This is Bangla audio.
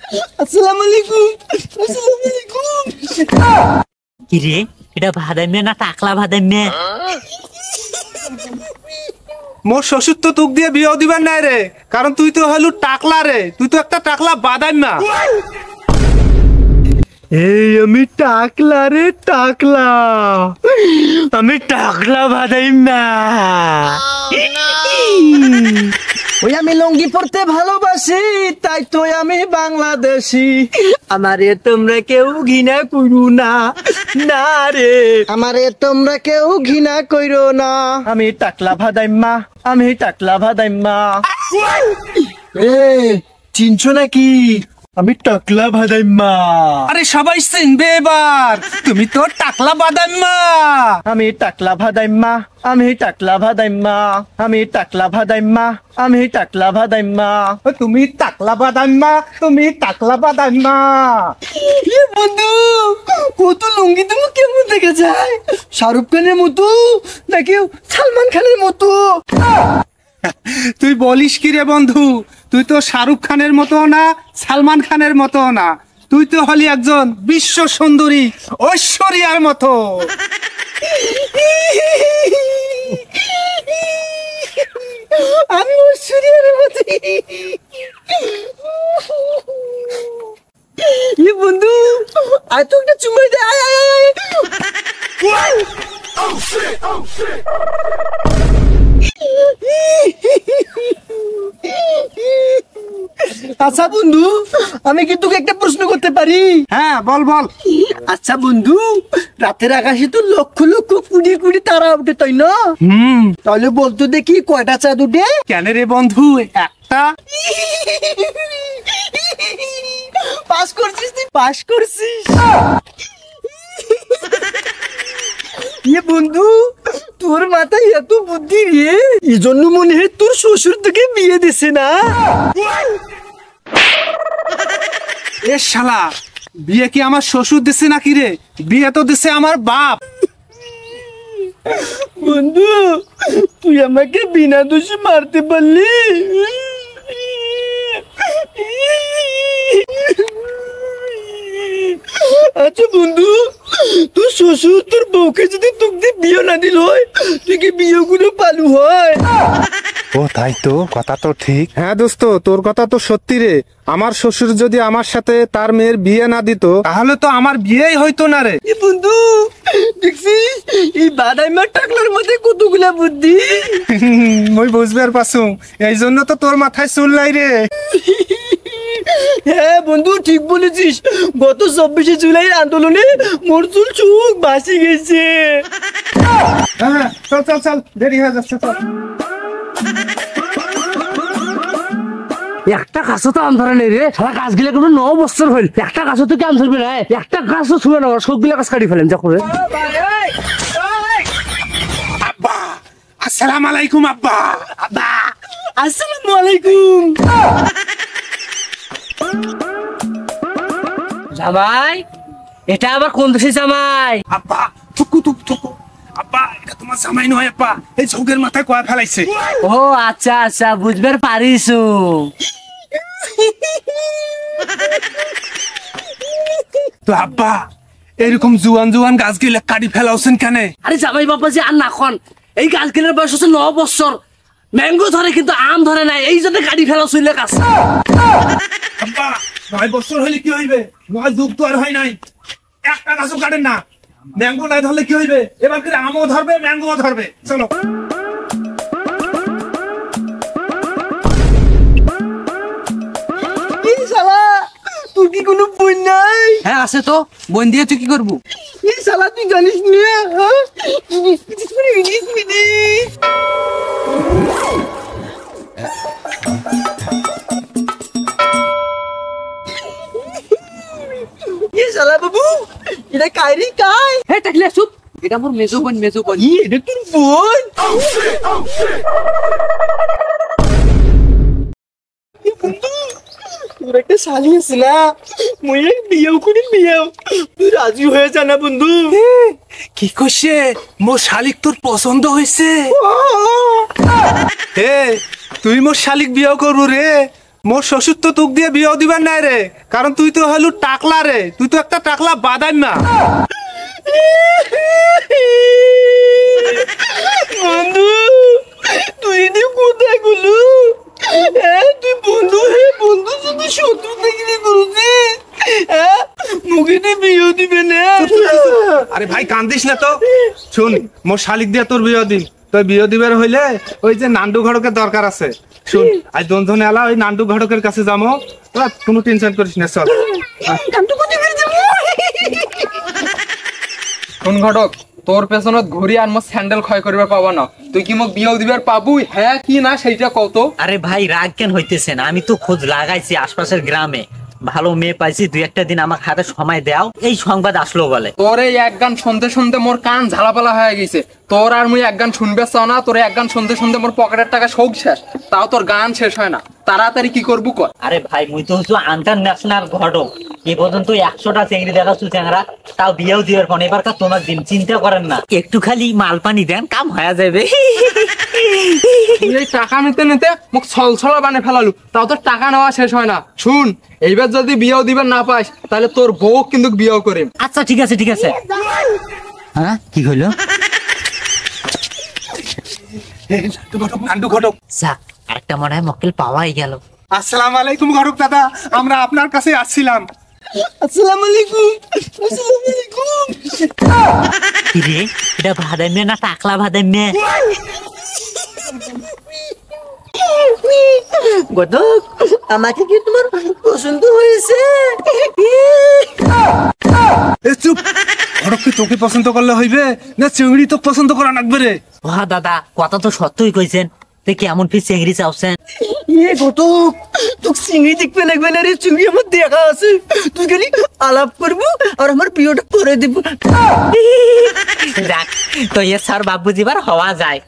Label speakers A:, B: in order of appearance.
A: আসসালামু আলাইকুম। আসসালামু আলাইকুম।
B: কি রে, এটা ভাদাইমে না টাকলা ভাদাইমে?
C: মোর শ্বশুর তো তোক দিয়ে বিয়ে দিবার নাই রে, কারণ তুই তো হলু টাকলা রে, তুই তো একটা টাকলা বাদাইমা।
A: এই আমি টাকলা রে, টাকলা, আমি টাকলা ভাদাইমা। ওই আমি লুঙ্গি পরতে ভালোবাসি, তাই তো আমি বাংলাদেশি। আমারে তোমরা কেউ ঘৃণা করো না, না রে, আমারে তোমরা কেউ ঘৃণা করো না। আমি টাকলা ভাদাইমা, আমি টাকলা ভাদাইমা। এ চিনছো নাকি? আমি টাকলা ভাদাইমা।
C: আরে সবাই চিনবে এবার, তুমি তো টাকলা বাদাইমা।
A: আমি টাকলা ভাদাইমা, আমি টাকলা ভাদাইমা, আমি টাকলা ভাদাইমা, আমি টাকলা ভাদাইমা।
C: তুমি টাকলা বাদাইমা, তুমি টাকলা বাদাইমা।
A: বন্ধু, কত লুঙ্গি তুমি কেমন দেখে যায়? শাহরুখ খানের মতো নাকি সালমান খানের মতো?
C: তুই বলিস কি রে বন্ধু, তুই তো শাহরুখ খানের মতো না, সালমান খানের মতো না, তুই তো হলি একজন বিশ্ব সুন্দরী ঐশ্বরিয়ার মতো।
A: আমি ঐশ্বরিয়ার মতো। বন্ধু, আয় তো একটা চুমা দে। আচ্ছা বন্ধু, আমি কি তোকে একটা প্রশ্ন করতে পারি?
C: হ্যাঁ বল বল।
A: আচ্ছা বন্ধু, রাতের আকাশে তো লক্ষ লক্ষ কোটি কোটি তারা উঠে, তাই না? তাহলে বলতো দেখি কয়টা চাঁদ উঠে?
C: কেন রে বন্ধু, একটা।
A: পাস করছিস তুই, পাস করছিস। বন্ধু, তোর মাথায় এত বুদ্ধি রে, এই জন্য মনে হয় তোর শ্বশুর তোকে বিয়ে দিছে না?
C: এ শালা, বিয়ে কি আমার শ্বশুর দিছে নাকি রে? বিয়ে তো দিছে আমার বাপ।
A: বন্ধু, তুই আমাকে বিনা দোষে মারতে পারলি? আচ্ছা বন্ধু, তোর শ্বশুর তোর বউকে যদি তোকে বিয়ে না দিল হয়, তুই কি বিয়ে গুলো পালু হয়?
C: ও তাই তো, কথা তো ঠিক। হ্যাঁ দোস্ত, তোর কথা তো সত্যি রে। আমার শ্বশুর যদি আমার সাথে তার মেয়ের বিয়ে না দিত, তাহলে তো আমার বিয়েই হইতো না রে।
A: বন্ধু, দেখছিস এই বাদাইমার টাকলার মধ্যে কতগুলা বুদ্ধি।
C: মই বুঝবার পারছু, এই জন্য তো তোর মাথায় চুল নাই রে।
A: হ্যাঁ বন্ধু, ঠিক বলেছিস। গত 24শে জুলাই আন্দোলনে মোর চুল চুক বাসি গেছে।
C: হ্যাঁ চল চল চল, দেরি হয়ে যাচ্ছে, চল।
D: একটা গাছও তো আম ধরে নেই রে, সারা গাছ গিলা কোনো 9 বছর হইল, একটা গাছও তো কি আম ধরবে না? একটা গাছও ছুঁয়ে না, সবগুলা গাছ কাটি ফেলেন যা করে।
C: আব্বা, আসসালামু আলাইকুম। আব্বা,
A: আব্বা, আসসালামু আলাইকুম।
D: জামাই, এটা আবার কোন দেশে জামাই?
C: আব্বা থুকু থুকু থুকু। আব্বা, এটা তোমার জামাই নয় আব্বা, এই ঝোঁকের মাথায় কয়া ফেলাইছে।
D: ও আচ্ছা আচ্ছা, বুঝবার পারিছো।
C: তো আব্বা, এরকম জুয়ান জুয়ান গাছ গিলা কাটি ফেলাওছেন কেন?
D: আরে জামাই বাবা যে আর নাখন, এই গাছ গিলার বয়স হচ্ছে 9 বছর, ম্যাঙ্গো ধরে কিন্তু আম ধরে নাই, এই জন্য কাটি ফেলা চলে গাছ।
C: আব্বা, 9 বছর হলে কি হইবে? 9 যুগ তো আর হয় নাই, একটা গাছও কাটেন না। ম্যাঙ্গো নাই ধরলে কি হইবে? এবার করে আমও ধরবে, ম্যাঙ্গোও ধরবে। চলো।
A: শালা, তোর কি কোনো বই নাই?
D: হ্যাঁ আছে তো, বোন দিয়ে তুই কি করবো?
A: এই শালা, তুই জানিস না? হ্যাঁ, শালা বাবু, এটা কাইরি কাই?
D: হ্যাঁ টাকলে চুপ, এটা মোর মেজো বোন, মেজো বোন।
A: এটা তোর বোন? বন্ধু, তোর একটা শালি আছে না, মই বিয়েও করি, বিয়েও তুই রাজি হয়ে যা না বন্ধু।
C: কি করছে? মোর শালিক তোর পছন্দ হয়েছে? তুই মোর শালিক বিয়ে করবো রে? মোর শ্বশুর তো তোক দিয়ে বিয়ে দিবার নাই রে, কারণ তুই তো হলু টাকলা রে, তুই তো একটা টাকলা বাদাম না।
A: বন্ধু তুই এনে কোথায় গুলো? তুই বন্ধু হে বন্ধু শুধু শত্রু দেখলি করছিস। মুখে বিয়ে দিবে না।
C: আরে ভাই কান্দিস না তো, শুন মোর শালিক দিয়ে তোর বিয়ে দিন, তোর বিয়ে দিবার হইলে ওই যে নান্ডু ঘটকের দরকার আছে। শুন আজ দন্ধনে এলা ওই নান্ডু ঘটকের কাছে যাবো, তোরা কোনো টেনশন করিস না, চল।
E: কোন ঘটক তোর পেছনত ঘুরি আর মোর স্যান্ডেল ক্ষয় করিবার পাবা না, তুই কি মোক বিয়েও দিবার পাবু হ্যাঁ কি না সেইটা কত।
B: আরে ভাই রাগ কেন হইতেছেন? আমি তো খোঁজ লাগাইছি আশপাশের গ্রামে, ভালো মেয়ে পাইছি, 2-1 দিন আমার হাতে সময় দাও, এই সংবাদ আসলো বলে।
E: তোর এই এক গান শুনতে শুনতে মোর কান ঝালাপালা হয়ে গেছে। তোর আর মুই এক গান শুনবে চাও না, তোর এক গান শুনতে শুনতে মোর পকেটের টাকা সব শেষ, তাও তোর গান শেষ হয় না। তাড়াতাড়ি কি করবো কর।
B: আরে ভাই মুই তো হচ্ছে ইন্টারন্যাশনাল ঘটক, এ পর্যন্ত 100টা চেংড়ি দেখাচ্ছু চ্যাংরা, তাও বিয়েও দিবার পর এবার তোমার দিন চিন্তা করেন না, একটু খালি মাল পানি দেন কাম হয়ে যাবে।
E: তুই এই টাকা নিতে নিতে মোক ছলছলা বানিয়ে ফেলালু, তাও তোর টাকা নেওয়া শেষ হয় না। শুন এইবার যদি বিয়েও দিবার না পাস তাহলে তোর বউ কিন্তু বিয়েও করে।
B: আচ্ছা ঠিক আছে ঠিক আছে। হ্যাঁ কি হলো?
C: নান্ডু ঘটক,
B: যাক একটা মনে হয় মক্কেল পাওয়াই গেল।
C: আসসালামু আলাইকুম ঘটক দাদা, আমরা আপনার কাছে আসছিলাম।
A: আসসালামু আলাইকুম। আসসালামু আলাইকুম।
B: কি রে এটা ভাদাই মেয়ে না টাকলা ভাদাই মেয়ে?
A: ঘটক আমাকে কি তোমার পছন্দ হয়েছে?
C: এ চুপ, ঘটক কি তোকে পছন্দ করলে হইবে না চিংড়ি তো পছন্দ করা লাগবে রে?
B: ওহা দাদা কথা তো সত্যই কইছেন, তুই কেমন ফির চেংড়ি চাওছেন?
A: ঘটক তোর চিংড়ি দেখবে লাগবে না রে, চিংড়ি আমার দেখা আছে, তুই খালি আলাপ করবো আর আমার বিয়েটা করে দিব।
B: যাক তো এ স্যার বাবু জিবার হওয়া যায়।